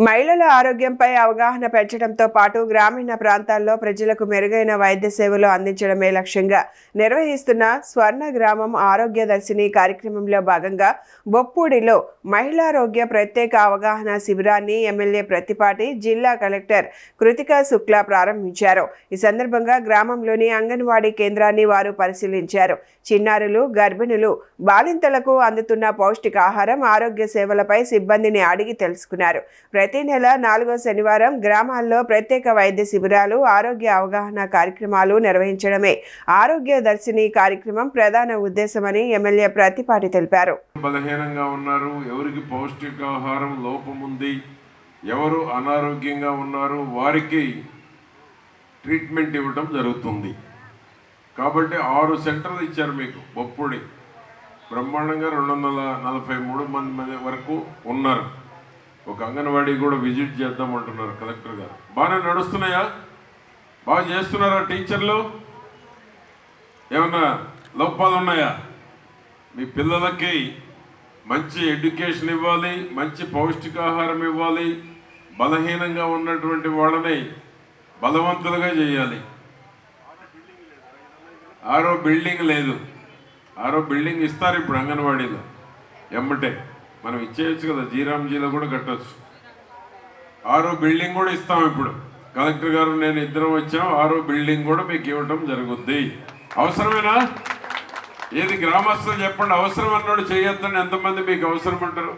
మహిళల ఆరోగ్యంపై అవగాహన పెంచడంతో పాటు గ్రామీణ ప్రాంతాల్లో ప్రజలకు మెరుగైన వైద్య సేవలు అందించడమే లక్ష్యంగా నిర్వహిస్తున్న స్వర్ణ గ్రామం ఆరోగ్య దర్శిని కార్యక్రమంలో భాగంగా బొప్పూడిలో మహిళారోగ్య ప్రత్యేక అవగాహన శిబిరాన్ని ఎమ్మెల్యే ప్రతిపాటి జిల్లా కలెక్టర్ కృతికా శుక్లా ప్రారంభించారు. ఈ సందర్భంగా గ్రామంలోని అంగన్వాడీ కేంద్రాన్ని వారు పరిశీలించారు. చిన్నారులు, గర్భిణులు, బాలింతలకు అందుతున్న పౌష్టికాహారం, ఆరోగ్య సేవలపై సిబ్బందిని అడిగి తెలుసుకున్నారు. ప్రతి నెల 4వ శనివారం గ్రామాల్లో ప్రత్యేక వైద్య శిబిరాలు, ఆరోగ్య అవగాహన కార్యక్రమాలు నిర్వహించడమే ఆరోగ్య దర్శిని కార్యక్రమం ప్రధాన ఉద్దేశమని ఎమ్మెల్యే ప్రతిపాటి తెలిపారు. బలహీనంగా ఉన్నారు, ఎవరికి పౌష్టికాహారం లోపం ఉంది, ఎవరు అనారోగ్యంగా ఉన్నారు, వారికి ట్రీట్మెంట్ ఇవ్వడం జరుగుతుంది. కాబట్టి 6 సెంటర్లు ఇచ్చారు మీకు. బొప్పుడి బ్రహ్మాండంగా 243 మంది వరకు ఉన్నారు. ఒక అంగన్వాడీ కూడా విజిట్ చేద్దామంటున్నారు కలెక్టర్ గారు. బాగానే నడుస్తున్నాయా? బాగా చేస్తున్నారా టీచర్లు? ఏమన్నా లోపాలు ఉన్నాయా? మీ పిల్లలకి మంచి ఎడ్యుకేషన్ ఇవ్వాలి, మంచి పౌష్టికాహారం ఇవ్వాలి, బలహీనంగా ఉన్నటువంటి వాళ్ళని బలవంతులుగా చేయాలి. ఆరో బిల్డింగ్ లేదు. ఆరో బిల్డింగ్ ఇస్తారు ఇప్పుడు అంగన్వాడీలో ఎమ్మటే. మనం ఇచ్చేయచ్చు కదా, జీరాంజీలో కూడా కట్టవచ్చు. 6వ బిల్డింగ్ కూడా ఇస్తాం. ఇప్పుడు కలెక్టర్ గారు నేను ఇద్దరం వచ్చాం. 6వ బిల్డింగ్ కూడా మీకు ఇవ్వటం జరుగుద్ది. అవసరమేనా? ఏది గ్రామస్తులు చెప్పండి, అవసరం అన్నాడు చేయొద్దని. ఎంతమంది మీకు అవసరం అంటారు?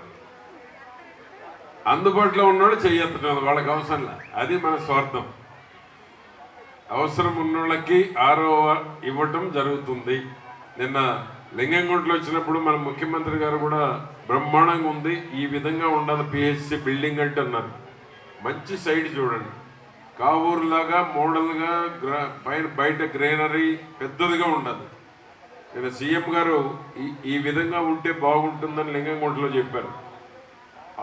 అందుబాటులో ఉన్నాడు చేయొద్దు, వాళ్ళకి అవసరం లేదు. అది మన స్వార్థం. అవసరం ఉన్నోళ్ళకి 6వ ఇవ్వటం జరుగుతుంది. నిన్న లింగంగుంటలో వచ్చినప్పుడు మన ముఖ్యమంత్రి గారు కూడా బ్రహ్మాండంగా ఉంది, ఈ విధంగా ఉండాలి పిహెచ్సి బిల్డింగ్ అంటే అన్నారు. మంచి సైడ్ చూడండి, కావూరులాగా మోడల్గా బయట గ్రీనరీ పెద్దదిగా ఉండాలి. నేను సీఎం గారు ఈ విధంగా ఉంటే బాగుంటుందని లింగంగుంటలో చెప్పారు.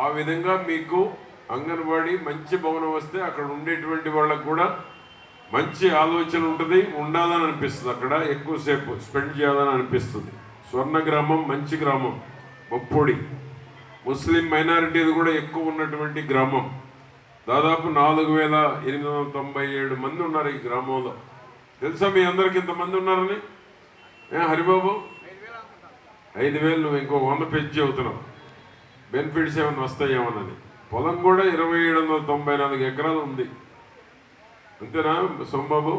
ఆ విధంగా మీకు అంగన్వాడీ మంచి భవనం వస్తే అక్కడ ఉండేటువంటి వాళ్ళకు కూడా మంచి ఆలోచన ఉంటుంది, ఉండాలని అనిపిస్తుంది, అక్కడ ఎక్కువసేపు స్పెండ్ చేయాలని అనిపిస్తుంది. స్వర్ణ గ్రామం మంచి గ్రామం. బొప్పూడి ముస్లిం మైనారిటీది కూడా ఎక్కువ ఉన్నటువంటి గ్రామం. దాదాపు 4897 మంది ఉన్నారు ఈ గ్రామంలో. తెలుసా మీ అందరికి ఇంతమంది ఉన్నారని? హరిబాబు 5,000, నువ్వు ఇంకో 100 పెంచి అవుతున్నావు. బెనిఫిట్స్ ఏమైనా వస్తాయేమోనని. పొలం కూడా 2794 ఎకరాలు ఉంది. అంతేనా సోమబాబు?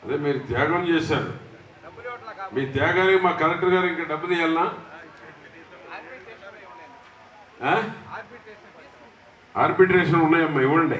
అదే మీరు త్యాగం చేశారు. మీ త్యాగానికి మా కలెక్టర్ గారు ఇంకా డబ్బులు ఇవ్వాలనా? ఆర్బిట్రేషన్ ఉన్నాయమ్మా, ఇవ్వండి.